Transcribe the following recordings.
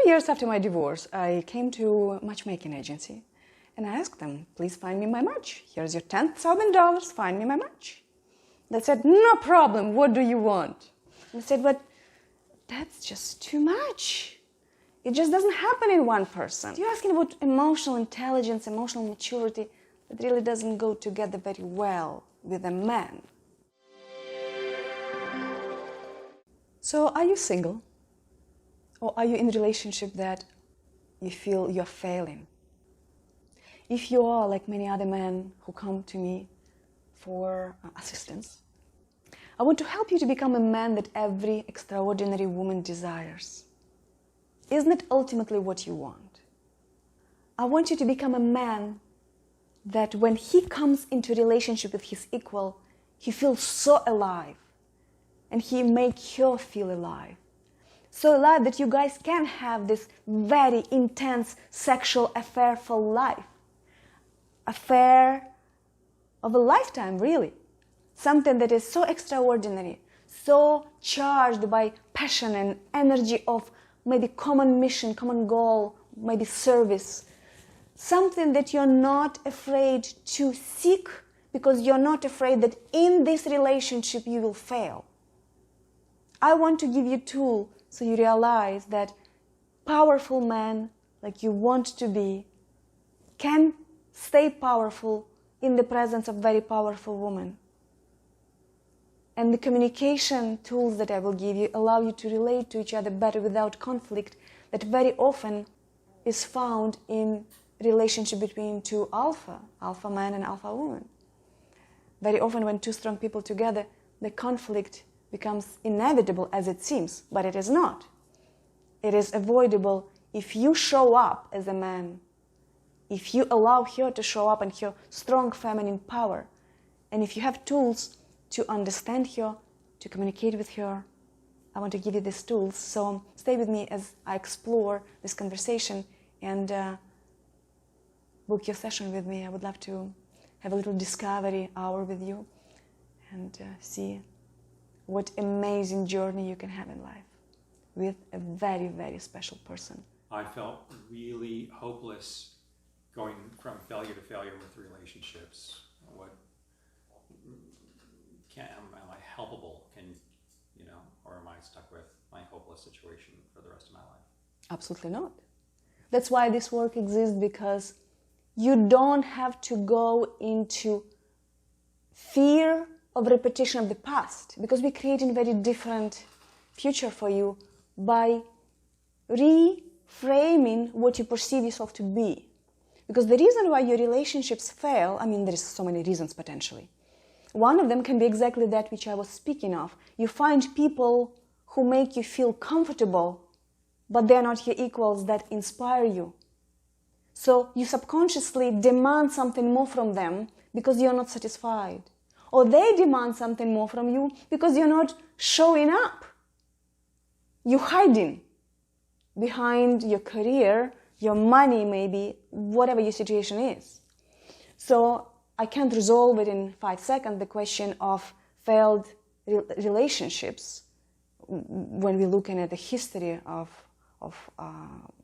years after my divorce, I came to a matchmaking agency and I asked them, please find me my match. Here's your $10,000, find me my match. They said, no problem, what do you want? And I said, but that's just too much. It just doesn't happen in one person. You're asking about emotional intelligence, emotional maturity, that really doesn't go together very well with a man. So are you single? Or are you in a relationship that you feel you're failing? If you are, like many other men who come to me for assistance, I want to help you to become a man that every extraordinary woman desires. Isn't it ultimately what you want? I want you to become a man that when he comes into a relationship with his equal, he feels so alive, and he makes her feel alive. So alive that you guys can have this very intense sexual affair for life. Affair of a lifetime, really. Something that is so extraordinary, so charged by passion and energy of maybe common mission, common goal, maybe service. Something that you're not afraid to seek because you're not afraid that in this relationship you will fail. I want to give you a tool so you realize that powerful man, like you want to be, can stay powerful in the presence of very powerful woman. And the communication tools that I will give you allow you to relate to each other better without conflict, that very often is found in relationship between two alpha man and alpha woman. Very often when two strong people together, the conflict becomes inevitable as it seems, but it is not. It is avoidable if you show up as a man, if you allow her to show up in her strong feminine power, and if you have tools to understand her, to communicate with her. I want to give you these tools, so stay with me as I explore this conversation and book your session with me. I would love to have a little discovery hour with you and see what amazing journey you can have in life with a very, very special person. I felt really hopeless going from failure to failure with relationships. Am I helpable? Or am I stuck with my hopeless situation for the rest of my life? Absolutely not. That's why this work exists, because you don't have to go into fear of repetition of the past, because we're creating a very different future for you by reframing what you perceive yourself to be. Because the reason why your relationships fail, there is so many reasons potentially. One of them can be exactly that which I was speaking of. You find people who make you feel comfortable, but they're not your equals that inspire you. So you subconsciously demand something more from them because you're not satisfied. Or they demand something more from you because you're not showing up. You're hiding behind your career, your money maybe, whatever your situation is. So I can't resolve it in 5 seconds, the question of failed relationships, when we're looking at the history of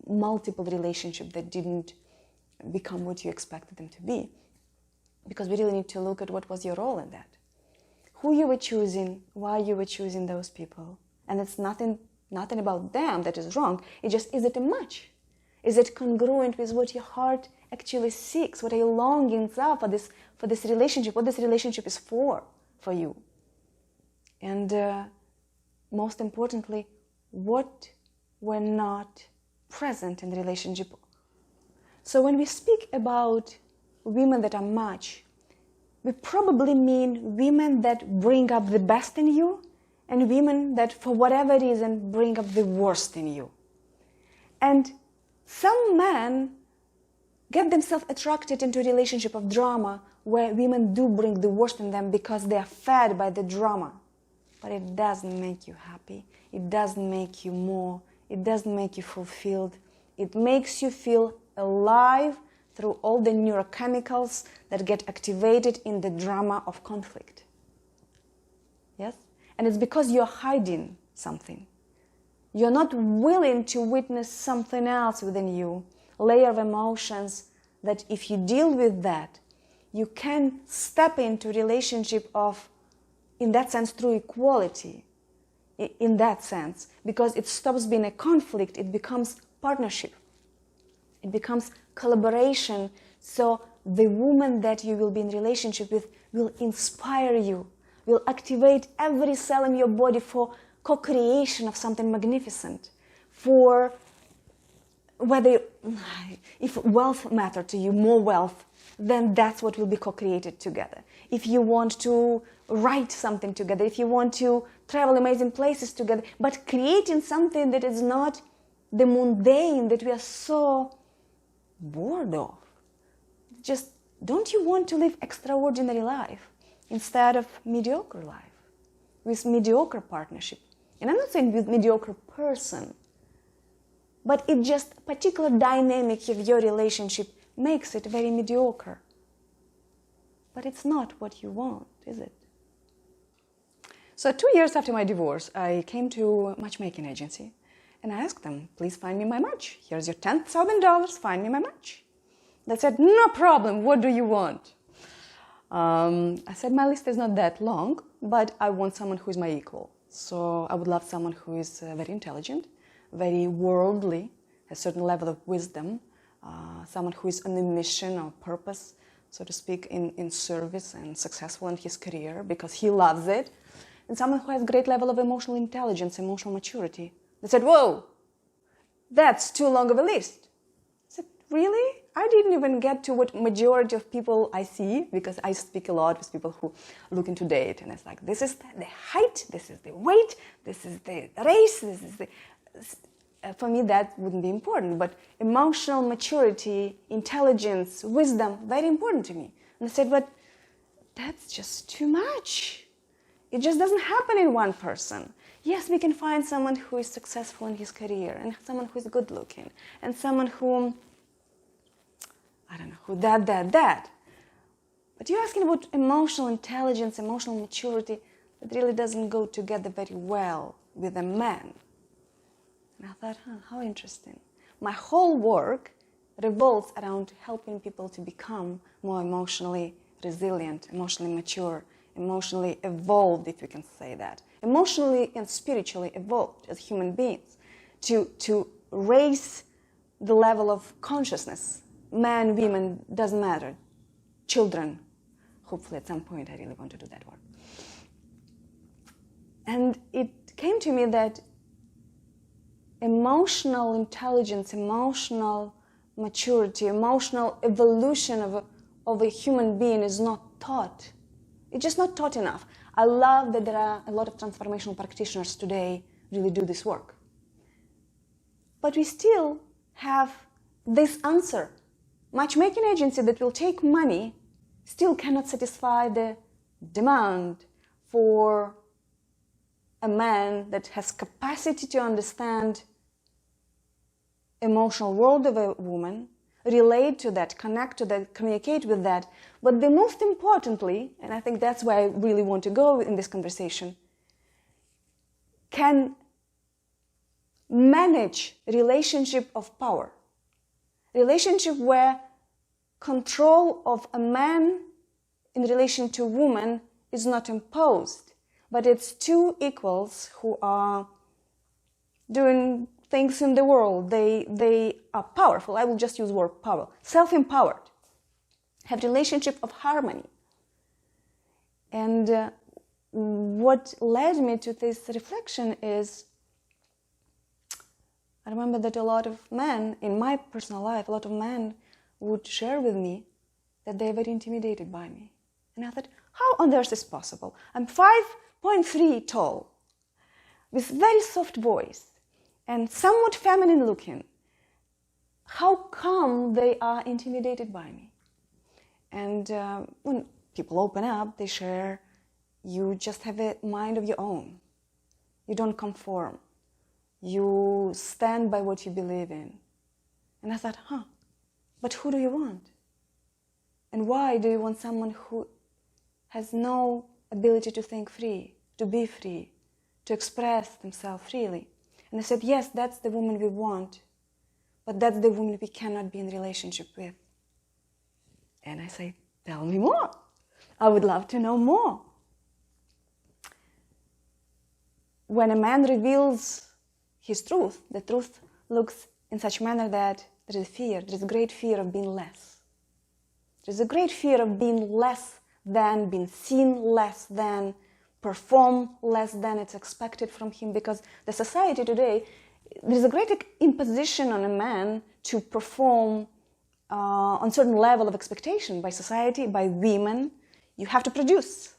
multiple relationships that didn't become what you expected them to be. Because we really need to look at what was your role in that. Who you were choosing, why you were choosing those people. And it's nothing about them that is wrong. It just, is it a match? Is it congruent with what your heart actually seeks? What are your longings are for this relationship? What this relationship is for you? And most importantly, what were not present in the relationship. So when we speak about women that are match, we probably mean women that bring up the best in you and women that for whatever reason bring up the worst in you. And some men get themselves attracted into a relationship of drama where women do bring the worst in them because they are fed by the drama. But it doesn't make you happy. It doesn't make you more. It doesn't make you fulfilled. It makes you feel alive through all the neurochemicals that get activated in the drama of conflict. Yes? And it's because you're hiding something. You're not willing to witness something else within you, a layer of emotions that if you deal with that, you can step into a relationship of, in that sense, true equality, in that sense, because it stops being a conflict, it becomes partnership. It becomes collaboration. So the woman that you will be in relationship with will inspire you, will activate every cell in your body for co-creation of something magnificent, for whether, if wealth matter to you, more wealth, then that's what will be co-created together. If you want to write something together, if you want to travel amazing places together, but creating something that is not the mundane that we are so bored of. Just, don't you want to live extraordinary life instead of mediocre life, with mediocre partnership? And I'm not saying with mediocre person, but it just particular dynamic of your relationship makes it very mediocre. But it's not what you want, is it? So 2 years after my divorce, I came to a matchmaking agency and I asked them, please find me my match. Here's your $10,000, find me my match. They said, no problem, what do you want? I said, my list is not that long, but I want someone who is my equal. So I would love someone who is very intelligent, very worldly, a certain level of wisdom, someone who is on a mission or purpose, so to speak, in service and successful in his career because he loves it, and someone who has great level of emotional intelligence, emotional maturity. They said, whoa, that's too long of a list. I said, really? I didn't even get to what majority of people I see, because I speak a lot with people who look into date, and it's like, this is the height, this is the weight, this is the race, this is the... For me, that wouldn't be important, but emotional maturity, intelligence, wisdom, very important to me. And I said, but that's just too much. It just doesn't happen in one person. Yes, we can find someone who is successful in his career, and someone who is good looking, and someone who, I don't know, who that. But you're asking about emotional intelligence, emotional maturity, that really doesn't go together very well with a man. And I thought, how interesting. My whole work revolves around helping people to become more emotionally resilient, emotionally mature, emotionally evolved, if you can say that. Emotionally and spiritually evolved as human beings. To raise the level of consciousness. Men, women, doesn't matter. Children. Hopefully at some point I really want to do that work. And it came to me that emotional intelligence, emotional maturity, emotional evolution of a human being is not taught. It's just not taught enough. I love that there are a lot of transformational practitioners today really do this work. But we still have this answer. Matchmaking agency that will take money still cannot satisfy the demand for a man that has capacity to understand emotional world of a woman, relate to that, connect to that, communicate with that. But the most importantly, and I think that's where I really want to go in this conversation, can manage relationship of power. Relationship where control of a man in relation to a woman is not imposed, but it's two equals who are doing things in the world. They are powerful. I will just use the word power. Self-empowered. Have relationship of harmony. And what led me to this reflection is, I remember that a lot of men, in my personal life, a lot of men would share with me that they were intimidated by me. And I thought, how on earth is possible? I'm 5.3 tall, with very soft voice, and somewhat feminine looking. How come they are intimidated by me? And when people open up, they share, you just have a mind of your own. You don't conform. You stand by what you believe in. And I thought, but who do you want? And why do you want someone who has no ability to think free, to be free, to express themselves freely? And I said, yes, that's the woman we want, but that's the woman we cannot be in relationship with. And I say, tell me more. I would love to know more. When a man reveals his truth, the truth looks in such a manner that there is fear. There is a great fear of being less. There is a great fear of being less than, being seen less than, perform less than it's expected from him, because the society today, there is a great imposition on a man to perform on certain level of expectation by society, by women. You have to produce.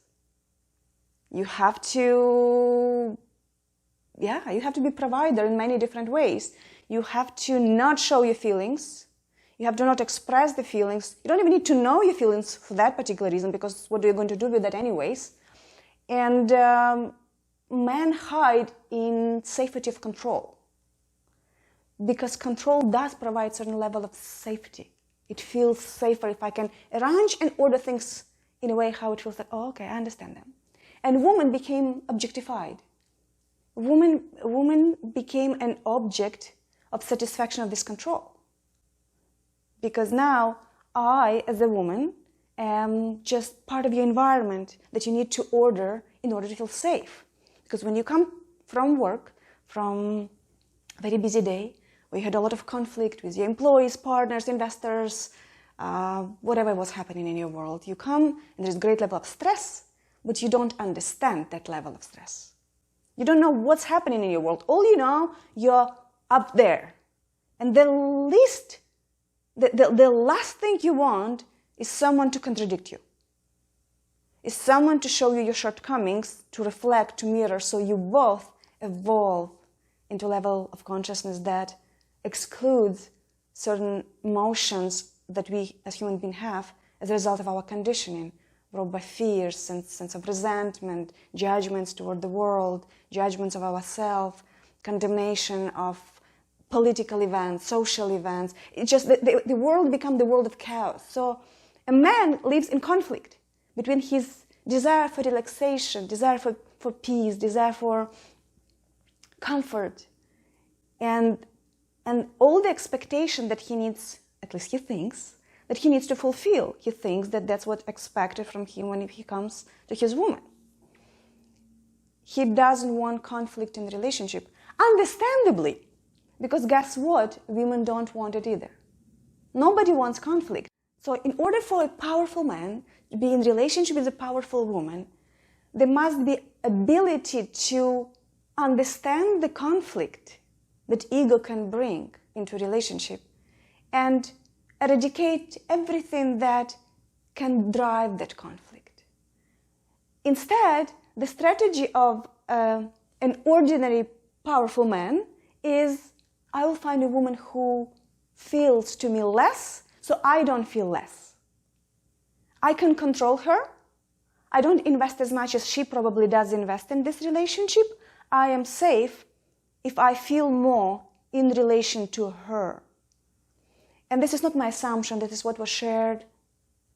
You have to be provider in many different ways. You have to not show your feelings. You have to not express the feelings. You don't even need to know your feelings for that particular reason, because what are you going to do with that anyways? And men hide in safety of control, because control does provide certain level of safety. It feels safer if I can arrange and order things in a way how it feels like, oh, okay, I understand them. And woman became objectified. Woman became an object of satisfaction of this control. Because now I, as a woman, am just part of your environment that you need to order in order to feel safe. Because when you come from work, from a very busy day, where you had a lot of conflict with your employees, partners, investors, whatever was happening in your world, you come and there's a great level of stress, but you don't understand that level of stress. You don't know what's happening in your world. All you know, you're up there. And the last thing you want is someone to contradict you. Is someone to show you your shortcomings, to reflect, to mirror, so you both evolve into a level of consciousness that excludes certain emotions that we as human beings have as a result of our conditioning, brought by fears, sense of resentment, judgments toward the world, judgments of ourselves, condemnation of political events, social events. It's just the world becomes the world of chaos. So a man lives in conflict between his desire for relaxation, desire for peace, desire for comfort, and all the expectation that he needs, at least he thinks, that he needs to fulfill. He thinks that that's what's expected from him when he comes to his woman. He doesn't want conflict in the relationship, understandably, because guess what? Women don't want it either. Nobody wants conflict. So in order for a powerful man to be in relationship with a powerful woman, there must be ability to understand the conflict that ego can bring into a relationship and eradicate everything that can drive that conflict. Instead, the strategy of an ordinary powerful man is, I will find a woman who feels to me less, so I don't feel less. I can control her. I don't invest as much as she probably does invest in this relationship. I am safe if I feel more in relation to her. And this is not my assumption. This is what was shared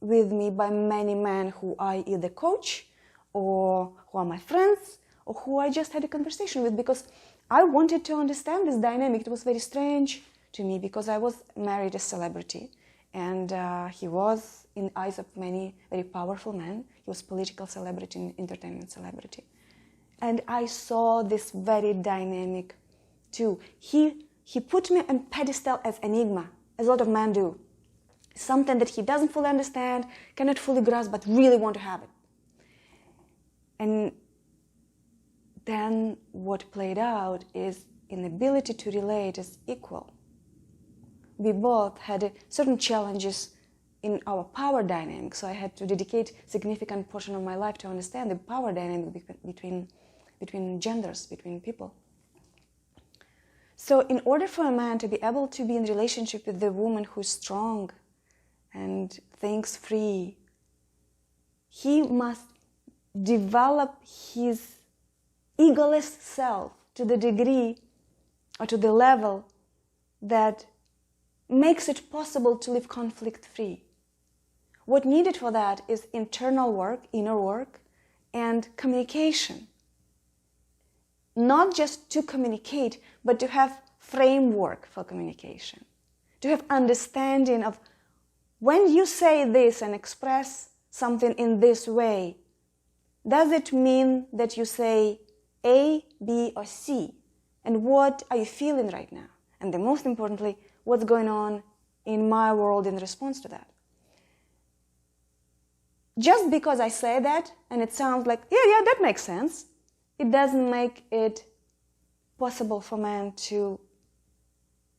with me by many men who I either coach or who are my friends or who I just had a conversation with, because I wanted to understand this dynamic. It was very strange to me because I was married a celebrity, and he was, in the eyes of many, very powerful men. He was political celebrity and entertainment celebrity. And I saw this very dynamic too. He put me on pedestal as enigma, as a lot of men do. Something that he doesn't fully understand, cannot fully grasp, but really want to have it. And then what played out is inability to relate as equal. We both had certain challenges in our power dynamic, so I had to dedicate a significant portion of my life to understand the power dynamic between genders, between people. So in order for a man to be able to be in relationship with the woman who's strong and thinks free, he must develop his egoless self to the degree or to the level that makes it possible to live conflict-free. What needed for that is internal work, inner work, and communication. not just to communicate, but to have framework for communication, to have understanding of when you say this and express something in this way, does it mean that you say A, B, or C? And what are you feeling right now? And then most importantly, what's going on in my world in response to that? Just because I say that and it sounds like, yeah, that makes sense, it doesn't make it possible for man to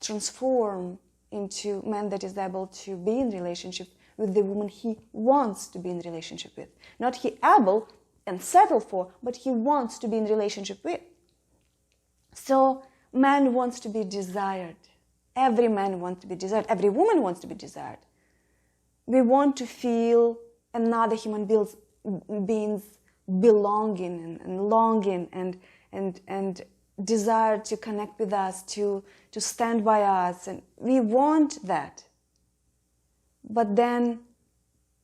transform into a man that is able to be in relationship with the woman he wants to be in relationship with. Not he able and settle for, but he wants to be in relationship with. So man wants to be desired. Every man wants to be desired. Every woman wants to be desired. We want to feel another human beings belonging and longing and desire to connect with us, to stand by us, and we want that. But then,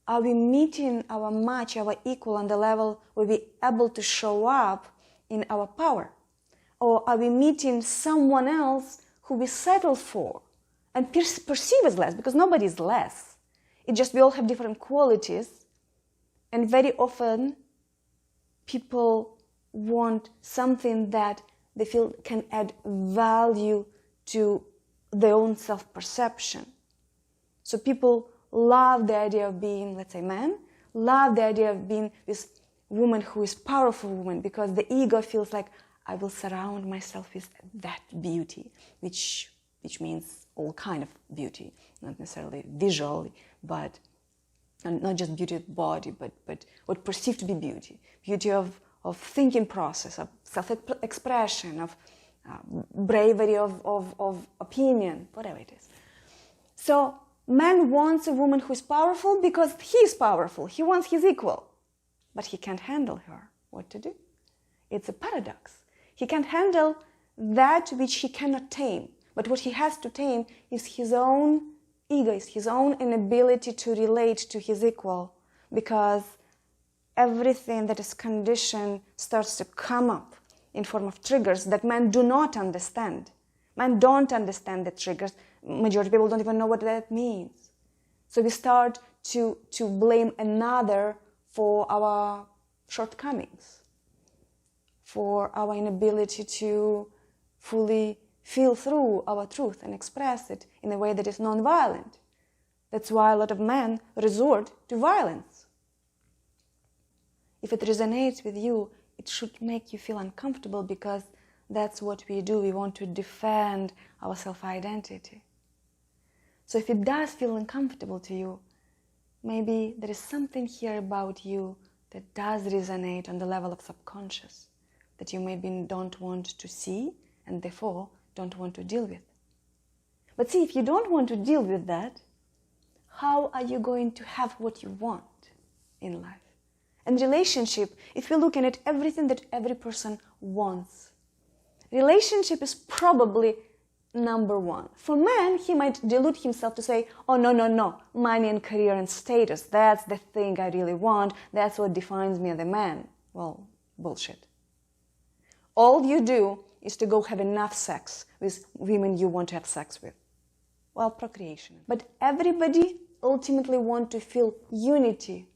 are we meeting our match, our equal on the level where we're able to show up in our power? Or are we meeting someone else who we settle for and perceive as less? Because nobody is less. It's just we all have different qualities, and very often people want something that they feel can add value to their own self-perception. So people love the idea of being, let's say, man, love the idea of being this woman who is powerful woman, because the ego feels like, I will surround myself with that beauty, which means all kind of beauty, not necessarily visually, but and not just beauty of body, but what perceived to be beauty. Beauty of thinking process, of self-expression, of bravery of opinion, whatever it is. So man wants a woman who is powerful because he is powerful. He wants his equal. But he can't handle her. What to do? It's a paradox. He can't handle that which he cannot tame. But what he has to tame is his own ego, is his own inability to relate to his equal, because everything that is conditioned starts to come up in form of triggers that men do not understand. Men don't understand the triggers. Majority of people don't even know what that means. So we start to blame another for our shortcomings, for our inability to fully feel through our truth and express it in a way that is non-violent. That's why a lot of men resort to violence. If it resonates with you, it should make you feel uncomfortable, because that's what we do. We want to defend our self-identity. So if it does feel uncomfortable to you, maybe there is something here about you that does resonate on the level of subconscious, that you maybe don't want to see and therefore don't want to deal with. But see, if you don't want to deal with that, how are you going to have what you want in life? And relationship, if we're looking at everything that every person wants, relationship is probably number one. For man, he might delude himself to say, oh, no, money and career and status, that's the thing I really want, that's what defines me as a man. Well, bullshit. All you do is to go have enough sex with women you want to have sex with. Well, procreation. But everybody ultimately wants to feel unity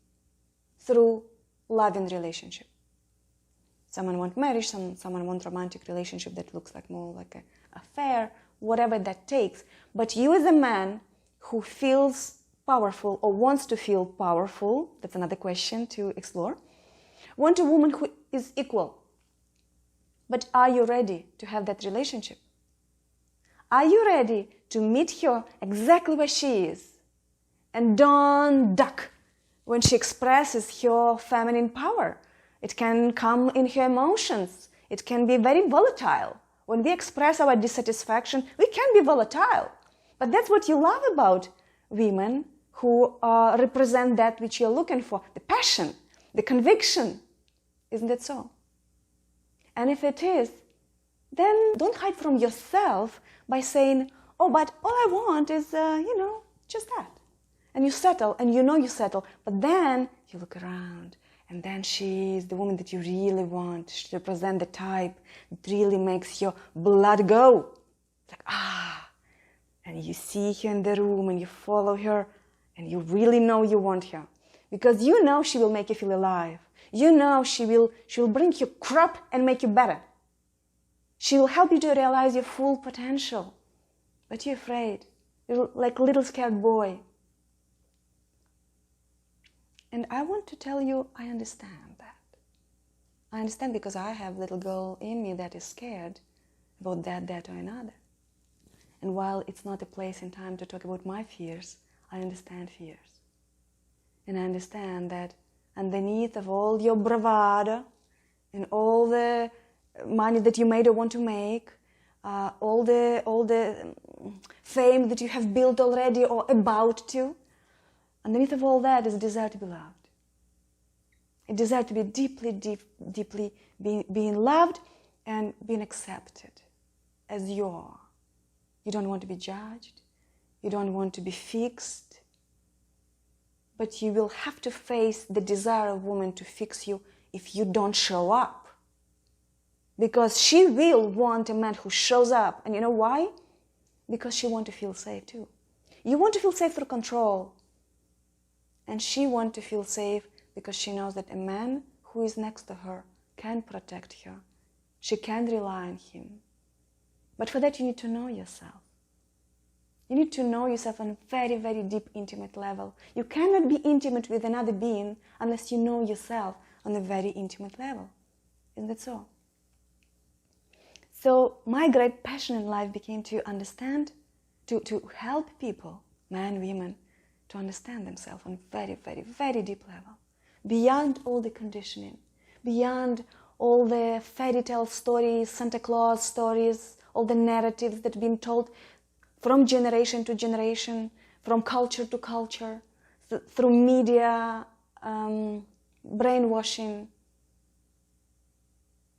through loving relationship. Someone wants marriage, someone wants romantic relationship that looks like more like an affair, whatever that takes. But you as a man who feels powerful or wants to feel powerful, that's another question to explore, want a woman who is equal. But are you ready to have that relationship? Are you ready to meet her exactly where she is? And don't duck when she expresses her feminine power. It can come in her emotions. It can be very volatile. When we express our dissatisfaction, we can be volatile. But that's what you love about women who represent that which you're looking for, the passion, the conviction. Isn't it so? And if it is, then don't hide from yourself by saying, oh, but all I want is, just that. And you settle, and you know you settle. But then you look around, And then she is the woman that you really want. She represents the type that really makes your blood go. It's like, ah. And you see her in the room and you follow her and you really know you want her. Because you know she will make you feel alive. You know she will bring you crap and make you better. She will help you to realize your full potential. But you're afraid. You're like a little scared boy. And I want to tell you, I understand that. I understand because I have a little girl in me that is scared about that, or another. And while it's not a place and time to talk about my fears, I understand fears. And I understand that underneath of all your bravado and all the money that you made or want to make, all the fame that you have built already or about to, underneath of all that is a desire to be loved. A desire to be deeply being loved and being accepted as you are. You don't want to be judged. You don't want to be fixed. But you will have to face the desire of woman to fix you if you don't show up. Because she will want a man who shows up. And you know why? Because she wants to feel safe too. You want to feel safe through control. And she wants to feel safe because she knows that a man who is next to her can protect her. She can rely on him. But for that you need to know yourself. You need to know yourself on a very, very deep, intimate level. You cannot be intimate with another being unless you know yourself on a very intimate level. Isn't that so? So my great passion in life became to understand, to help people, men, women, to understand themselves on a very, very, very deep level. Beyond all the conditioning, beyond all the fairy tale stories, Santa Claus stories, all the narratives that have been told from generation to generation, from culture to culture, through media, brainwashing.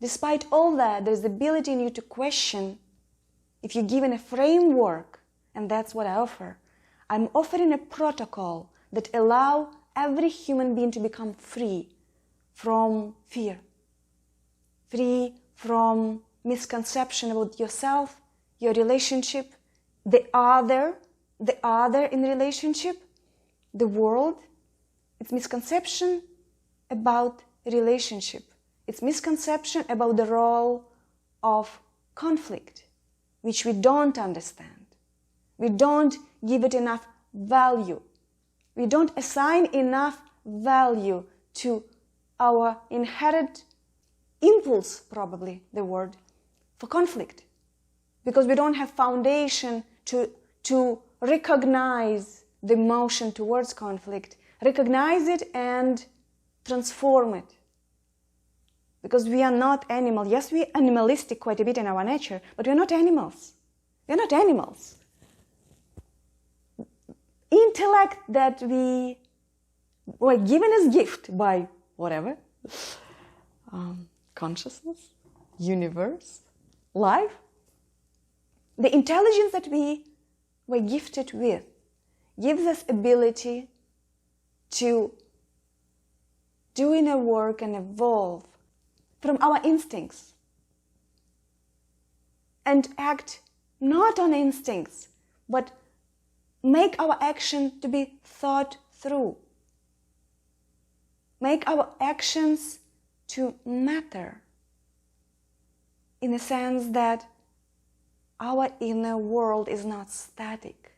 Despite all that, there's the ability in you to question if you're given a framework, and that's what I offer. I'm offering a protocol that allows every human being to become free from fear, free from misconception about yourself, your relationship, the other in relationship, the world. It's misconception about relationship. It's misconception about the role of conflict, which we don't understand. We don't give it enough value. We don't assign enough value to our inherent impulse, probably the word, for conflict. Because we don't have foundation to recognize the motion towards conflict, recognize it and transform it. Because we are not animals. Yes, we are animalistic quite a bit in our nature, but we're not animals. We're not animals. Intellect that we were given as gift by whatever, consciousness, universe, life, the intelligence that we were gifted with gives us ability to do inner work and evolve from our instincts and act not on instincts, but make our action to be thought through. Make our actions to matter in the sense that our inner world is not static.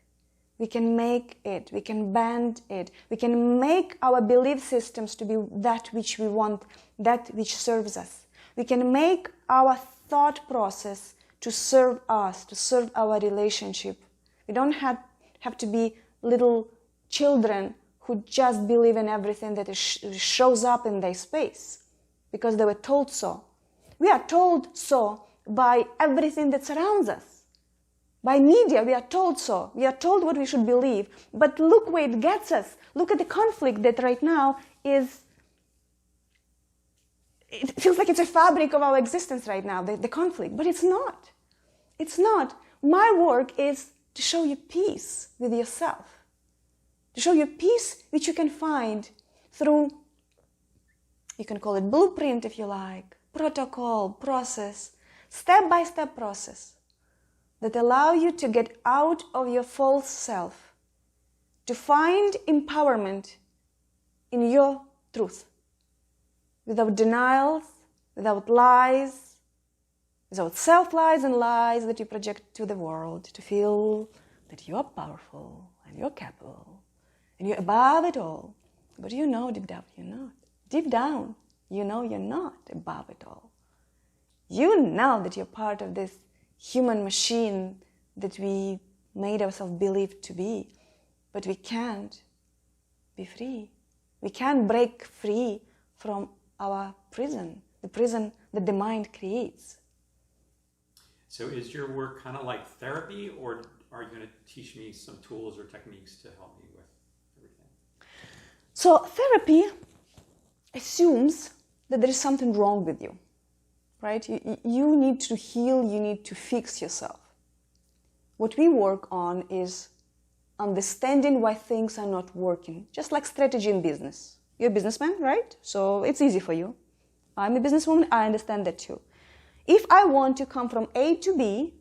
We can make it, we can bend it, we can make our belief systems to be that which we want, that which serves us. We can make our thought process to serve us, to serve our relationship. We don't have to be little children who just believe in everything that shows up in their space because they were told so. We are told so by everything that surrounds us. By media, we are told so. We are told what we should believe. But look where it gets us. Look at the conflict that right now is... It feels like it's a fabric of our existence right now, the conflict. But it's not. It's not. My work is to show you peace with yourself. To show you peace which you can find through You can call it blueprint if you like, protocol, process, step-by-step process that allow you to get out of your false self, to find empowerment in your truth, without denials, without lies, without self-lies and lies that you project to the world, to feel that you are powerful and you're capable and you're above it all. But you know deep down you're not. Deep down, you know you're not above it all. You know that you're part of this human machine that we made ourselves believe to be, but we can't be free. We can't break free from our prison, the prison that the mind creates. So is your work kind of like therapy, or are you going to teach me some tools or techniques to help me with everything? So therapy assumes that there is something wrong with you, right? You need to heal, you need to fix yourself. What we work on is understanding why things are not working, just like strategy in business. You're a businessman, right? So it's easy for you. I'm a businesswoman, I understand that too. If I want to come from A to B,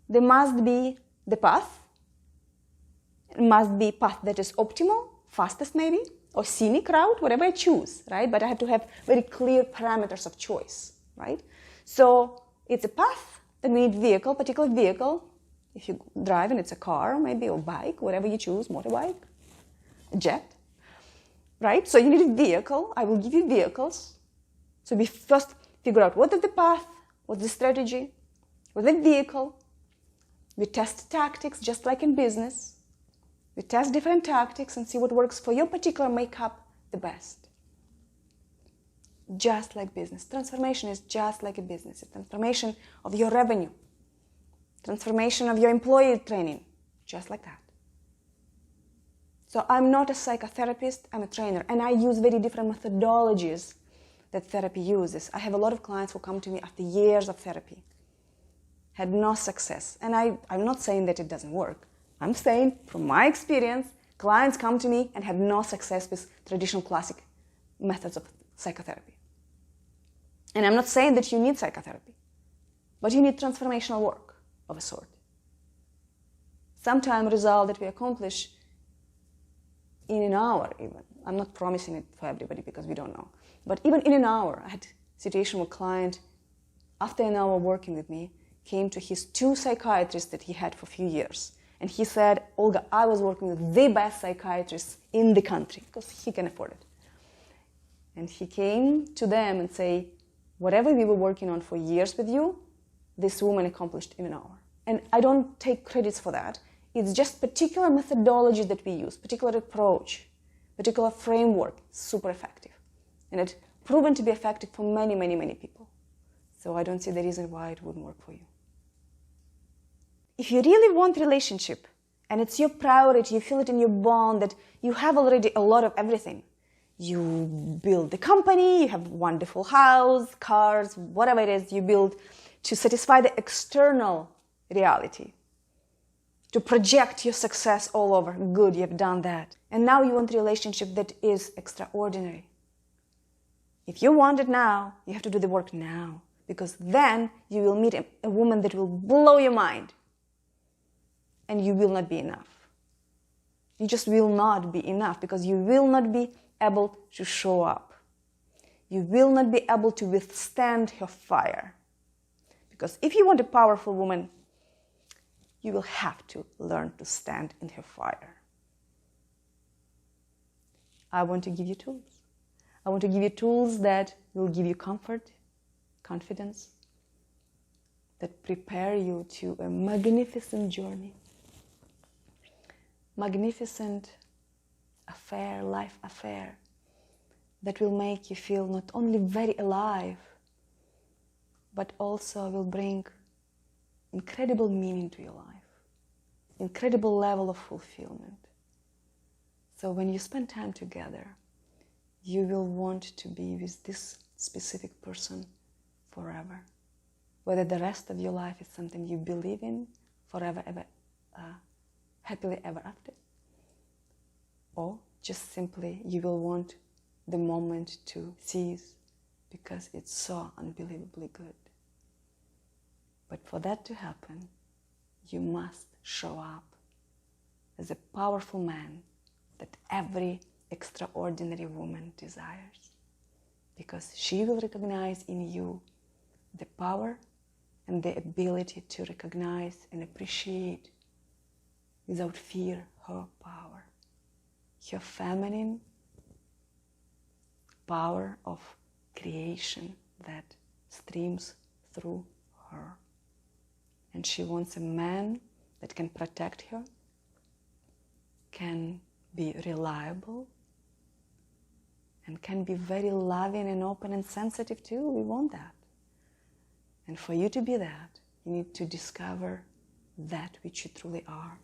there must be the path. It must be a path that is optimal, fastest maybe, or scenic route, whatever I choose, right? But I have to have very clear parameters of choice, right? So it's a path, then we need vehicle, particular vehicle. If you drive and it's a car, maybe, or bike, whatever you choose, motorbike, a jet, right? So you need a vehicle. I will give you vehicles. So we first figure out what is the path, what's the strategy, what's the vehicle. We test tactics just like in business. We test different tactics and see what works for your particular makeup the best. Just like business. Transformation is just like a business. A transformation of your revenue. Transformation of your employee training. Just like that. So I'm not a psychotherapist, I'm a trainer. And I use very different methodologies that therapy uses. I have a lot of clients who come to me after years of therapy, had no success. And I'm not saying that it doesn't work. I'm saying, from my experience, clients come to me and have no success with traditional classic methods of psychotherapy. And I'm not saying that you need psychotherapy, but you need transformational work of a sort. Sometimes result that we accomplish in an hour even. I'm not promising it for everybody because we don't know. But even in an hour, I had a situation where a client, after an hour working with me, came to his 2 psychiatrists that he had for a few years. And he said, Olga, I was working with the best psychiatrists in the country, because he can afford it. And he came to them and say, whatever we were working on for years with you, this woman accomplished in an hour. And I don't take credits for that. It's just particular methodologies that we use, particular approach, particular framework, super effective. And it's proven to be effective for many, many, many people. So I don't see the reason why it wouldn't work for you. If you really want relationship, and it's your priority, you feel it in your bond that you have already a lot of everything. You build the company, you have wonderful house, cars, whatever it is you build to satisfy the external reality, to project your success all over. Good, you've done that. And now you want a relationship that is extraordinary. If you want it now, you have to do the work now, because then you will meet a woman that will blow your mind. And you will not be enough. You just will not be enough because you will not be able to show up. You will not be able to withstand her fire. Because if you want a powerful woman, you will have to learn to stand in her fire. I want to give you tools. I want to give you tools that will give you comfort, confidence, that prepare you to a magnificent journey. Magnificent affair, life affair, that will make you feel not only very alive, but also will bring incredible meaning to your life, incredible level of fulfillment. So when you spend time together, you will want to be with this specific person forever. Whether the rest of your life is something you believe in forever, ever, happily ever after, or just simply you will want the moment to seize because it's so unbelievably good. But for that to happen, you must show up as a powerful man that every extraordinary woman desires, because she will recognize in you the power and the ability to recognize and appreciate without fear her power, her feminine power of creation that streams through her. And she wants a man that can protect her, can be reliable, and can be very loving and open and sensitive too. We want that. And for you to be that, you need to discover that which you truly are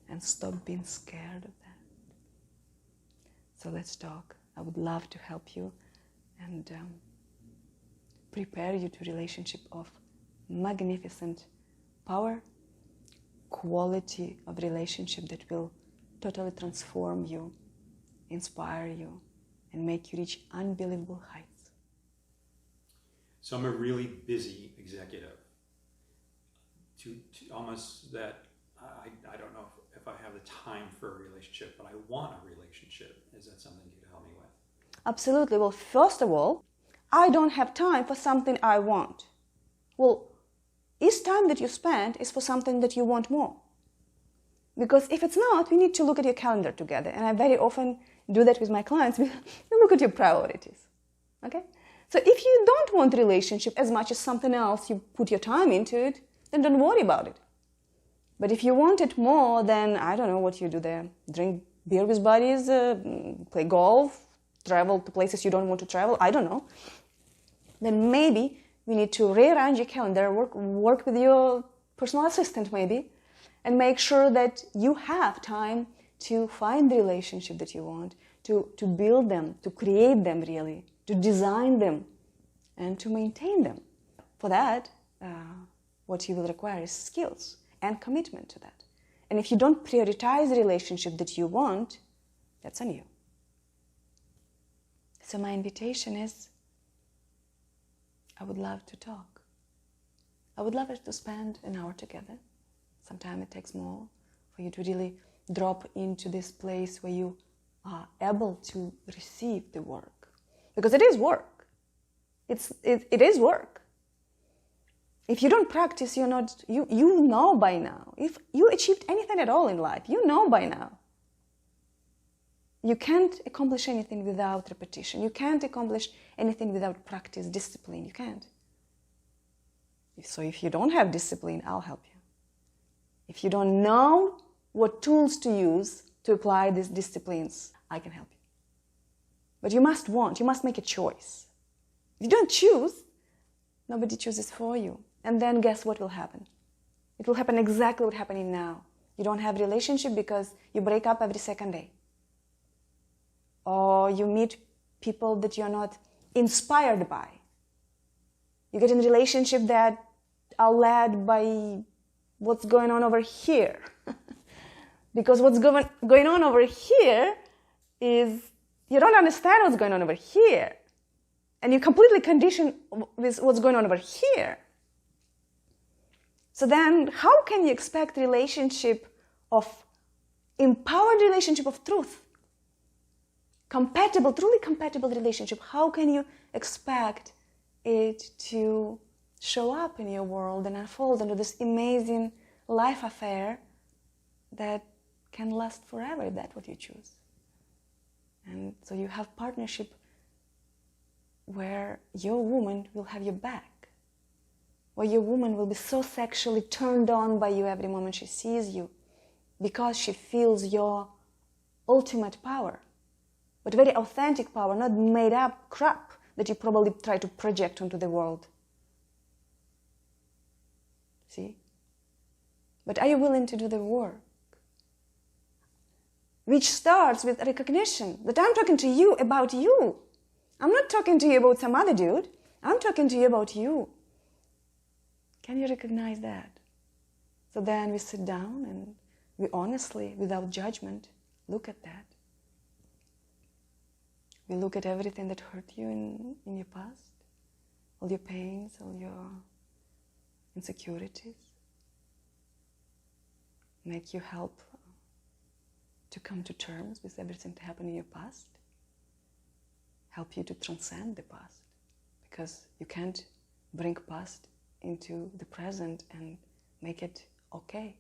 and stop being scared of that. So let's talk. I would love to help you and prepare you to a relationship of magnificent power, quality of relationship that will totally transform you, inspire you, and make you reach unbelievable heights. So I'm a really busy executive. To almost that, I don't know if I have the time for a relationship, but I want a relationship. Is that something you could help me with? Absolutely. Well, first of all, I don't have time for something I want. Well, each time that you spend is for something that you want more. Because if it's not, we need to look at your calendar together. And I very often do that with my clients. We look at your priorities. Okay? So if you don't want a relationship as much as something else, you put your time into it, then don't worry about it. But if you want it more, then I don't know what you do there. Drink beer with buddies, play golf, travel to places you don't want to travel, I don't know. Then maybe we need to rearrange your calendar, work with your personal assistant maybe, and make sure that you have time to find the relationship that you want, to build them, to create them really, to design them, and to maintain them. For that, what you will require is skills and commitment to that. And if you don't prioritize the relationship that you want, that's on you. So my invitation is, I would love to talk. I would love us to spend an hour together. Sometimes it takes more for you to really drop into this place where you are able to receive the work. Because it is work. It is work. If you don't practice, you know by now. If you achieved anything at all in life, you know by now. You can't accomplish anything without repetition. You can't accomplish anything without practice, discipline. You can't. So if you don't have discipline, I'll help you. If you don't know what tools to use to apply these disciplines, I can help you. But you must make a choice. If you don't choose, nobody chooses for you. And then guess what will happen? It will happen exactly what's happening now. You don't have a relationship because you break up every second day. Or you meet people that you're not inspired by. You get in a relationship that are led by what's going on over here. Because what's going on over here is you don't understand what's going on over here. And you're completely conditioned with what's going on over here. So then how can you expect relationship of empowered relationship of truth? Compatible, truly compatible relationship. How can you expect it to show up in your world and unfold into this amazing life affair that can last forever if that's what you choose? And so you have partnership where your woman will have your back, where your woman will be so sexually turned on by you every moment she sees you because she feels your ultimate power, but very authentic power, not made up crap that you probably try to project onto the world. See? But are you willing to do the work? Which starts with recognition that I'm talking to you about you. I'm not talking to you about some other dude. I'm talking to you about you. Can you recognize that? So then we sit down and we honestly, without judgment, look at that. We look at everything that hurt you in your past, all your pains, all your insecurities. Make you help to come to terms with everything that happened in your past. Help you to transcend the past, because you can't bring past into the present and make it okay.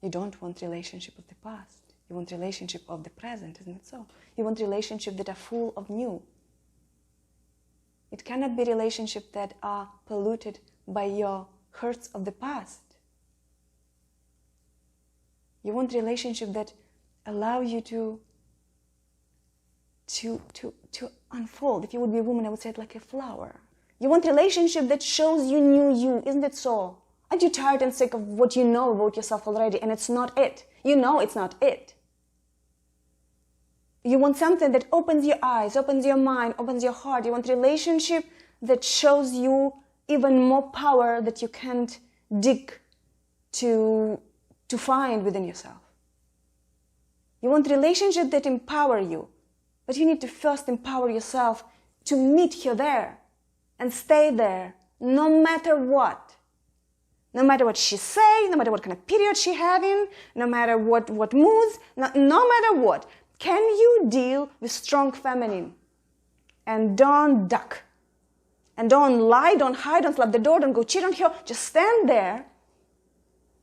You don't want relationship of the past. You want relationship of the present, isn't it so? You want relationships that are full of new. It cannot be relationships that are polluted by your hurts of the past. You want relationships that allow you to unfold. If you would be a woman, I would say it like a flower. You want relationship that shows you new you, isn't it so? Aren't you tired and sick of what you know about yourself already and it's not it? You know it's not it. You want something that opens your eyes, opens your mind, opens your heart. You want relationship that shows you even more power that you can't dig to find within yourself. You want relationship that empower you, but you need to first empower yourself to meet her there and stay there, no matter what. No matter what she say, no matter what kind of period she having, no matter what moods, no matter what. Can you deal with strong feminine? And don't duck. And don't lie, don't hide, don't slap the door, don't go cheat on her. Just stand there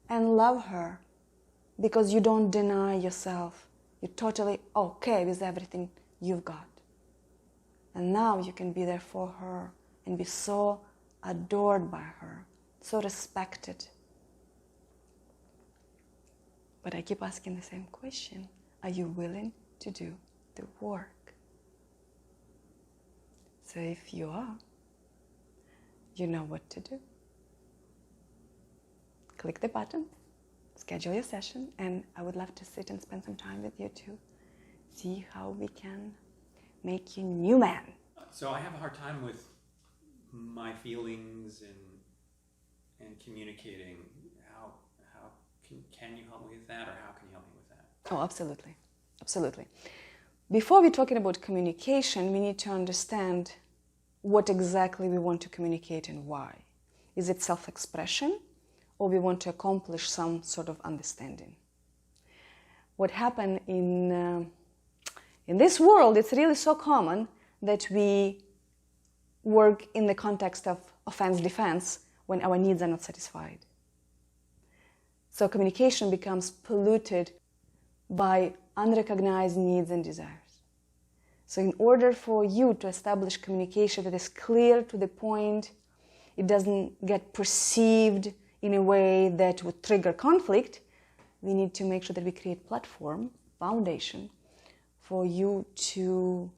and love her, because you don't deny yourself. You're totally okay with everything you've got. And now you can be there for her and be so adored by her, so respected. But I keep asking the same question. Are you willing to do the work? So if you are, you know what to do. Click the button, schedule your session, and I would love to sit and spend some time with you to see how we can make you new man. So I have a hard time with my feelings and communicating. How can you help me with that, or how can you help me with that? Oh, absolutely. Absolutely. Before we're talking about communication, we need to understand what exactly we want to communicate and why. Is it self-expression, or we want to accomplish some sort of understanding? What happened in this world, it's really so common that we work in the context of offense-defense when our needs are not satisfied. So communication becomes polluted by unrecognized needs and desires. So in order for you to establish communication that is clear to the point, it doesn't get perceived in a way that would trigger conflict, we need to make sure that we create platform, foundation, for you to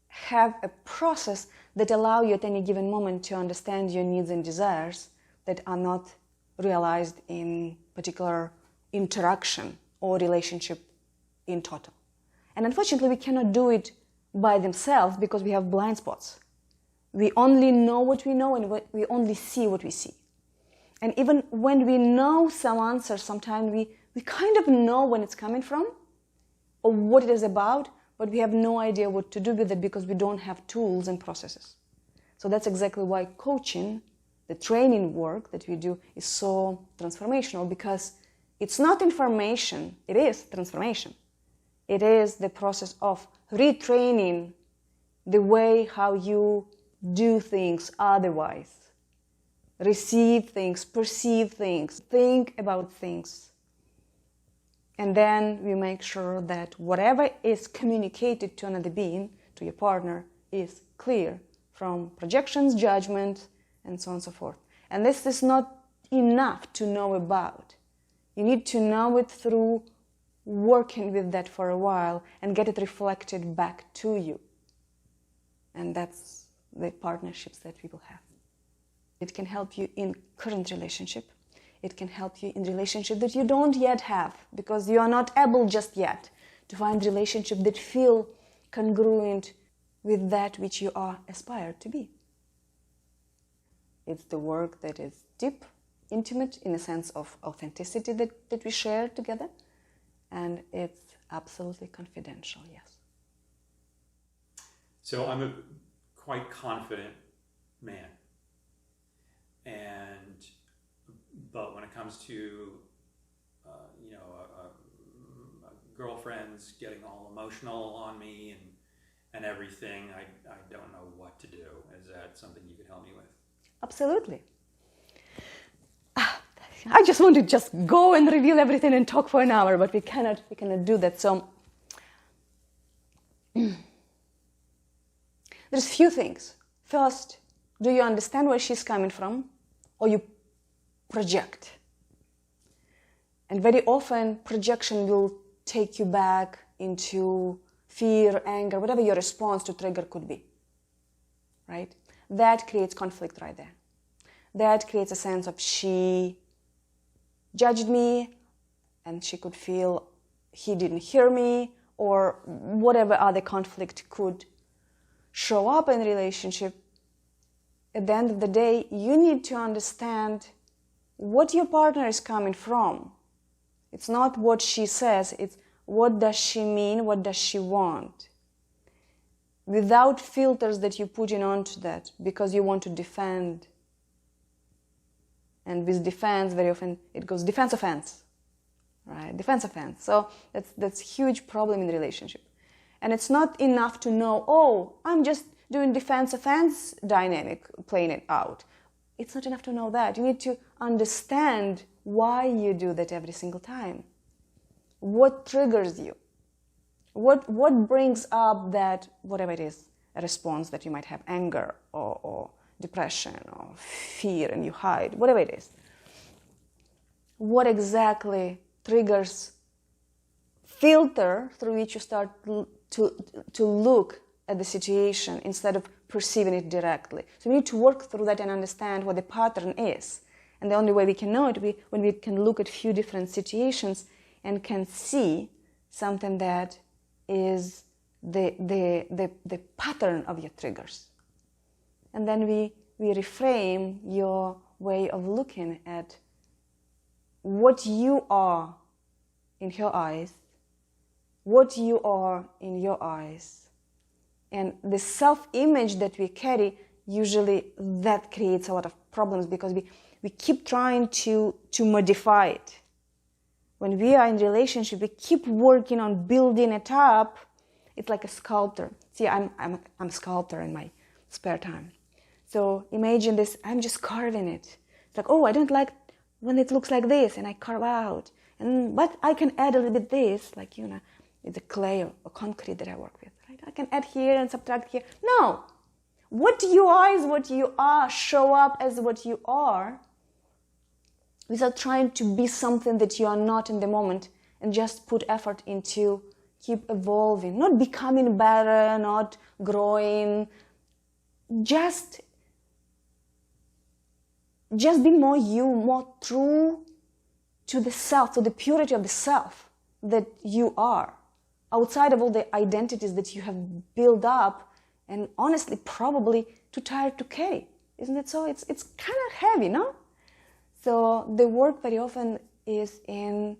have a process that allow you at any given moment to understand your needs and desires that are not realized in particular interaction or relationship in total. And unfortunately, we cannot do it by themselves because we have blind spots. We only know what we know, and we only see what we see. And even when we know some answers, sometimes we kind of know when it's coming from or what it is about, but we have no idea what to do with it because we don't have tools and processes. So that's exactly why coaching, the training work that we do, is so transformational, because it's not information, it is transformation. It is the process of retraining the way how you do things otherwise. Receive things, perceive things, think about things. And then we make sure that whatever is communicated to another being, to your partner, is clear from projections, judgment, and so on and so forth. And this is not enough to know about. You need to know it through working with that for a while and get it reflected back to you. And that's the partnerships that people have. It can help you in current relationship. It can help you in relationship that you don't yet have, because you are not able just yet to find relationship that feel congruent with that which you are aspired to be. It's the work that is deep, intimate, in a sense of authenticity that we share together. And it's absolutely confidential, yes. So I'm a quite confident man, but when it comes to girlfriends getting all emotional on me and everything, I don't know what to do. Is that something you could help me with? Absolutely. I just want to just go and reveal everything and talk for an hour, but we cannot do that. So there's few things. First, do you understand where she's coming from, or you project? And very often, projection will take you back into fear, anger, whatever your response to trigger could be, right? That creates conflict right there. That creates a sense of she judged me, and she could feel he didn't hear me, or whatever other conflict could show up in a relationship. At the end of the day, you need to understand what your partner is coming from. It's not what she says, it's what does she mean, what does she want. Without filters that you put in onto that because you want to defend. And with defense, very often it goes defense offense, right? Defense offense. So that's a huge problem in the relationship. And it's not enough to know, oh, I'm just doing defense offense dynamic, playing it out. It's not enough to know that. You need to understand why you do that every single time. What triggers you? What brings up that, whatever it is, a response that you might have, anger or depression or fear, and you hide, whatever it is. What exactly triggers filter through which you start to look at the situation instead of perceiving it directly. So we need to work through that and understand what the pattern is. And the only way we can know it when we can look at a few different situations and can see something that is the pattern of your triggers. And then we reframe your way of looking at what you are in her eyes, what you are in your eyes. And the self-image that we carry, usually that creates a lot of problems because we keep trying to modify it. When we are in relationship, we keep working on building it up. It's like a sculptor. See, I'm a sculptor in my spare time. So imagine this, I'm just carving it. It's like, oh, I don't like when it looks like this, and I carve out. But I can add a little bit this, like, it's a clay or concrete that I work with. Right? I can add here and subtract here. No! What you are is what you are. Show up as what you are without trying to be something that you are not in the moment, and just put effort into keep evolving, not becoming better, not growing, just be more you, more true to the self, to the purity of the self that you are, outside of all the identities that you have built up and honestly probably too tired to carry. Isn't it so? It's kind of heavy, no? So the work very often is in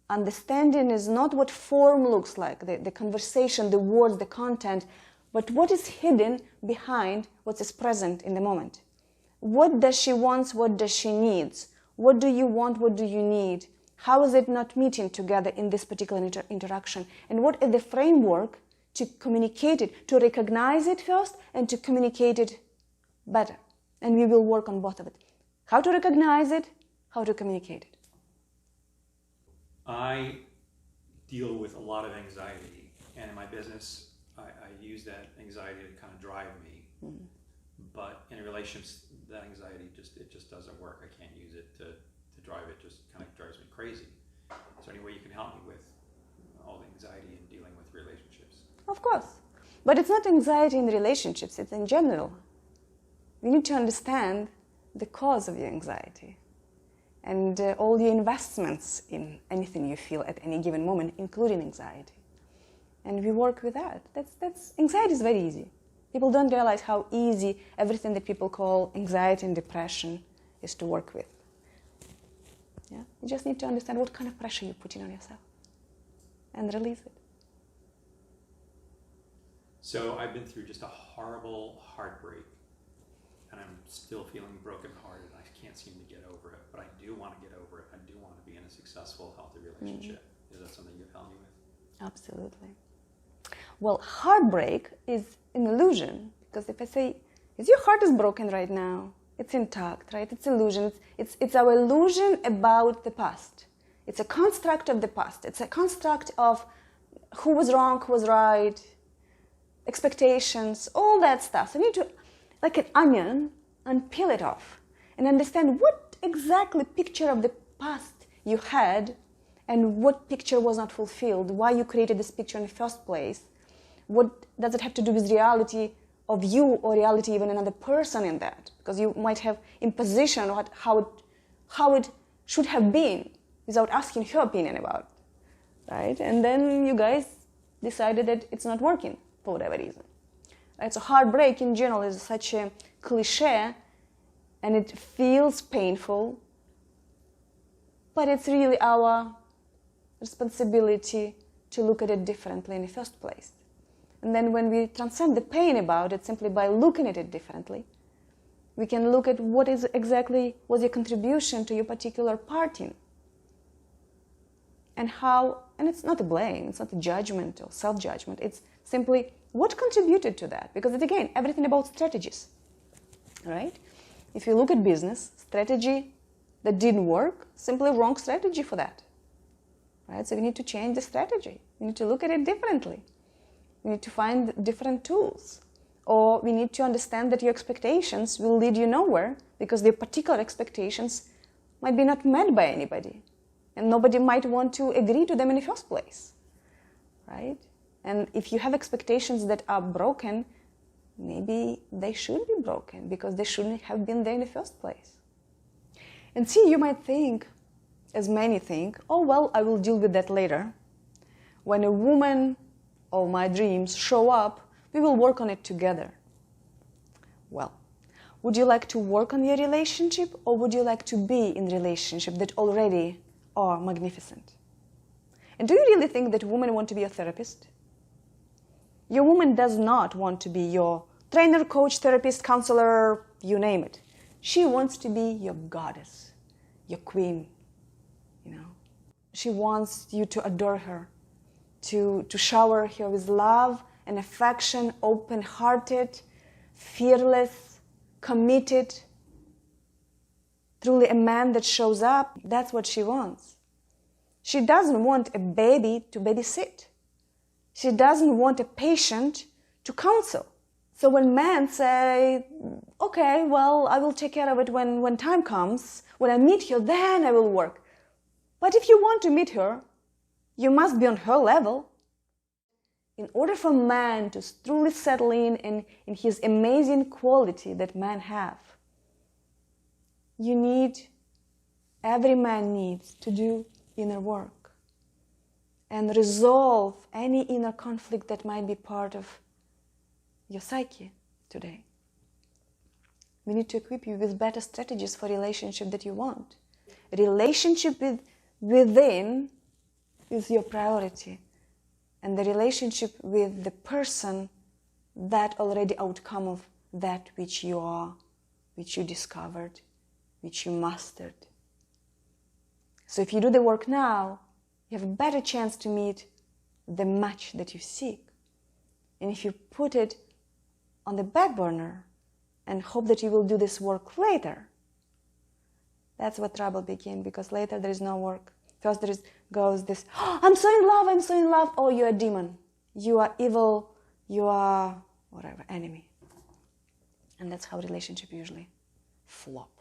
understanding is not what form looks like, the conversation, the words, the content, but what is hidden behind what is present in the moment. What does she want? What does she need? What do you want? What do you need? How is it not meeting together in this particular interaction? And what is the framework to communicate it, to recognize it first and to communicate it better? And we will work on both of it. How to recognize it, how to communicate it. I deal with a lot of anxiety, and in my business, I use that anxiety to kind of drive me. Mm-hmm. But in relationships, that anxiety just doesn't work. I can't use it to drive it. Just kind of drives me crazy. So any way you can help me with all the anxiety in dealing with relationships? Of course. But it's not anxiety in relationships, it's in general. You need to understand the cause of your anxiety and all your investments in anything you feel at any given moment, including anxiety. And we work with that. That's anxiety is very easy. People don't realize how easy everything that people call anxiety and depression is to work with. Yeah? You just need to understand what kind of pressure you're putting on yourself and release it. So I've been through just a horrible heartbreak, and I'm still feeling brokenhearted. I can't seem to get over it, but I do want to get over it. I do want to be in a successful, healthy relationship. Is that something you've helped me with? Absolutely. Well, heartbreak is an illusion, because if I say, is your heart is broken right now? It's intact, right? It's illusion. It's our illusion about the past. It's a construct of the past. It's a construct of who was wrong, who was right, expectations, all that stuff. So you need to, like an onion, unpeel it off and understand what exactly picture of the past you had and what picture was not fulfilled, why you created this picture in the first place. What does it have to do with reality of you or reality even another person in that? Because you might have imposition on how it should have been without asking her opinion about it, right? And then you guys decided that it's not working for whatever reason. Right? So heartbreak in general is such a cliche, and it feels painful, but it's really our responsibility to look at it differently in the first place. And then when we transcend the pain about it simply by looking at it differently, we can look at what is exactly was your contribution to your particular parting. And how, and it's not a blame, it's not a judgment or self-judgment, it's simply what contributed to that. Because it's, again, everything about strategies, right? If you look at business, strategy that didn't work, simply wrong strategy for that, right? So we need to change the strategy. We need to look at it differently. We need to find different tools. Or we need to understand that your expectations will lead you nowhere because their particular expectations might be not met by anybody. And nobody might want to agree to them in the first place, right? And if you have expectations that are broken, maybe they should be broken because they shouldn't have been there in the first place. And see, you might think, as many think, oh, well, I will deal with that later. When a woman or my dreams show up, we will work on it together. Well, would you like to work on your relationship, or would you like to be in a relationship that already are magnificent? And do you really think that women want to be a therapist? Your woman does not want to be your trainer, coach, therapist, counselor, you name it. She wants to be your goddess, your queen, you know. She wants you to adore her, to shower her with love and affection, open-hearted, fearless, committed, truly a man that shows up. That's what she wants. She doesn't want a baby to babysit. She doesn't want a patient to counsel. So when men say, okay, well, I will take care of it when time comes, when I meet her, then I will work. But if you want to meet her, you must be on her level. In order for man to truly settle in his amazing quality that men have, every man needs to do inner work and resolve any inner conflict that might be part of your psyche today. We need to equip you with better strategies for relationship that you want. Relationship within is your priority. And the relationship with the person, that already outcome of that which you are, which you discovered, which you mastered. So if you do the work now, you have a better chance to meet the match that you seek. And if you put it on the back burner and hope that you will do this work later, that's what trouble begins, because later there is no work. First goes this, oh, I'm so in love. Oh, you're a demon. You are evil. You are whatever, enemy. And that's how relationship usually flop.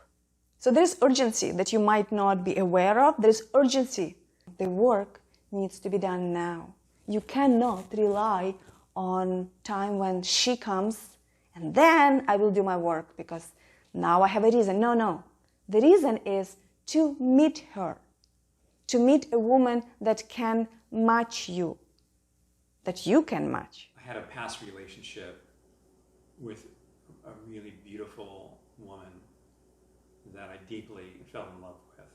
So there's urgency that you might not be aware of. There's urgency. The work needs to be done now. You cannot rely on time when she comes and then I will do my work because now I have a reason. No. The reason is to meet her. To meet a woman that can match you, that you can match. I had a past relationship with a really beautiful woman that I deeply fell in love with,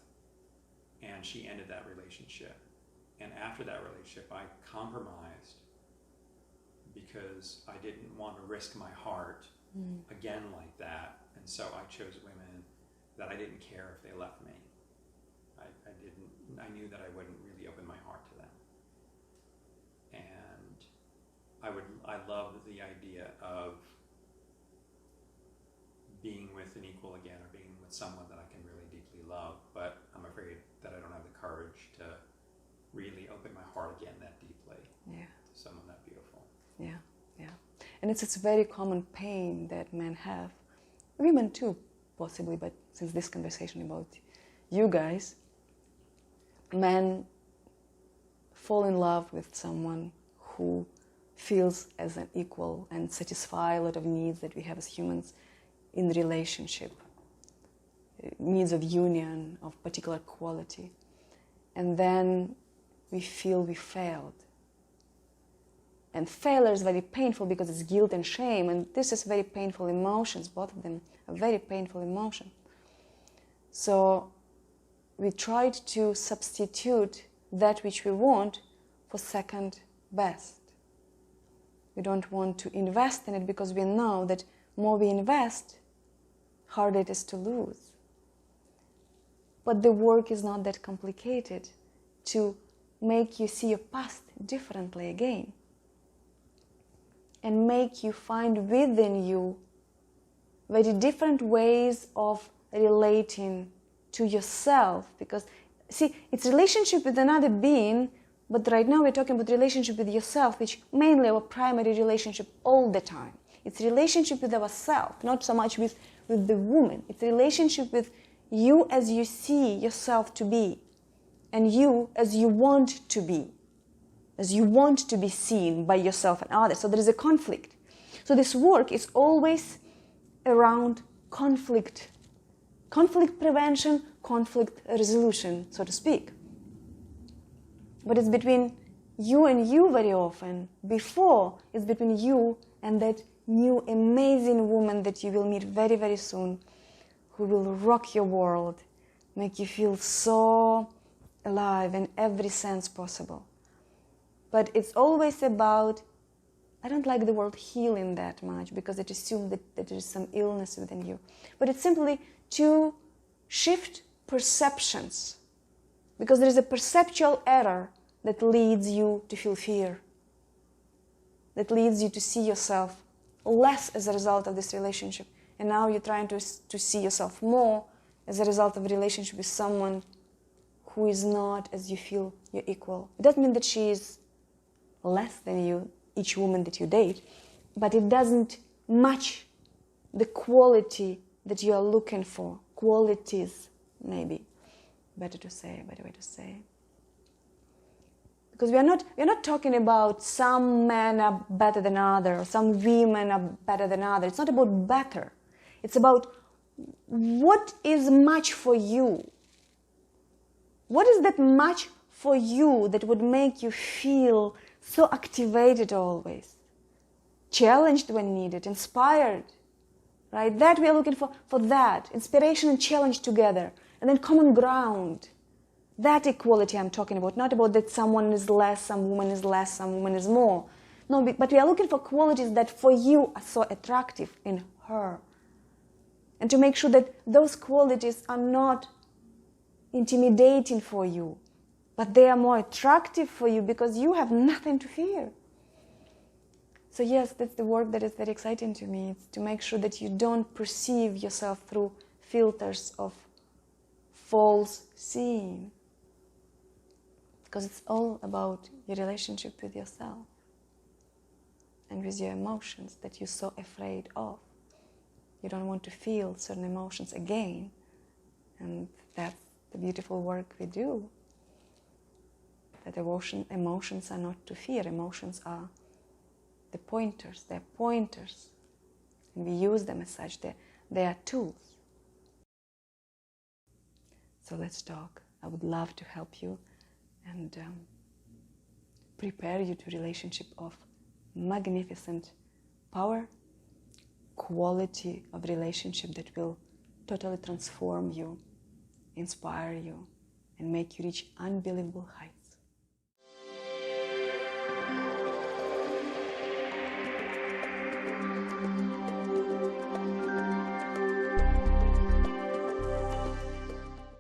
and she ended that relationship. And after that relationship, I compromised because I didn't want to risk my heart again like that. And so I chose women that I didn't care if they left me. I knew that I wouldn't really open my heart to them. And I love the idea of being with an equal again, or being with someone that I can really deeply love, but I'm afraid that I don't have the courage to really open my heart again that deeply to someone that beautiful. Yeah, yeah. And it's a very common pain that men have. Women too, possibly, but since this conversation about you guys, men fall in love with someone who feels as an equal and satisfy a lot of needs that we have as humans in relationship, needs of union, of particular quality. And then we feel we failed. And failure is very painful because it's guilt and shame, and this is very painful emotions, both of them are very painful emotion. So we tried to substitute that which we want for second best. We don't want to invest in it because we know that more we invest, harder it is to lose. But the work is not that complicated to make you see your past differently again, and make you find within you very different ways of relating to yourself. Because, see, it's relationship with another being, but right now we're talking about relationship with yourself, which mainly our primary relationship all the time. It's relationship with ourselves, not so much with the woman. It's a relationship with you as you see yourself to be, and you as you want to be, as you want to be seen by yourself and others. So there is a conflict. So this work is always around conflict prevention, conflict resolution, so to speak. But it's between you and you very often. Before, it's between you and that new amazing woman that you will meet very, very soon, who will rock your world, make you feel so alive in every sense possible. But it's always about, I don't like the word healing that much because it assumes that there is some illness within you. But it's simply to shift perceptions, because there is a perceptual error that leads you to feel fear, that leads you to see yourself less as a result of this relationship. And now you're trying to see yourself more as a result of a relationship with someone who is not as you feel you're equal. It doesn't mean that she is less than you, each woman that you date, but it doesn't match the quality that you are looking for. Qualities, maybe, better way to say. Because we are not talking about some men are better than others, or some women are better than others. It's not about better. It's about what is much for you. What is that much for you that would make you feel so activated always, challenged when needed, inspired, right? That we are looking for that, inspiration and challenge together, and then common ground. That equality I'm talking about, not about that someone is less, some woman is less, some woman is more. No, but we are looking for qualities that for you are so attractive in her. And to make sure that those qualities are not intimidating for you, but they are more attractive for you because you have nothing to fear. So yes, that's the work that is very exciting to me. It's to make sure that you don't perceive yourself through filters of false seeing. Because it's all about your relationship with yourself and with your emotions that you're so afraid of. You don't want to feel certain emotions again. And that's the beautiful work we do. That emotions are not to fear. Emotions are the pointers. They're pointers. And we use them as such. They are tools. So let's talk. I would love to help you and prepare you to a relationship of magnificent power, quality of relationship that will totally transform you, inspire you, and make you reach unbelievable heights.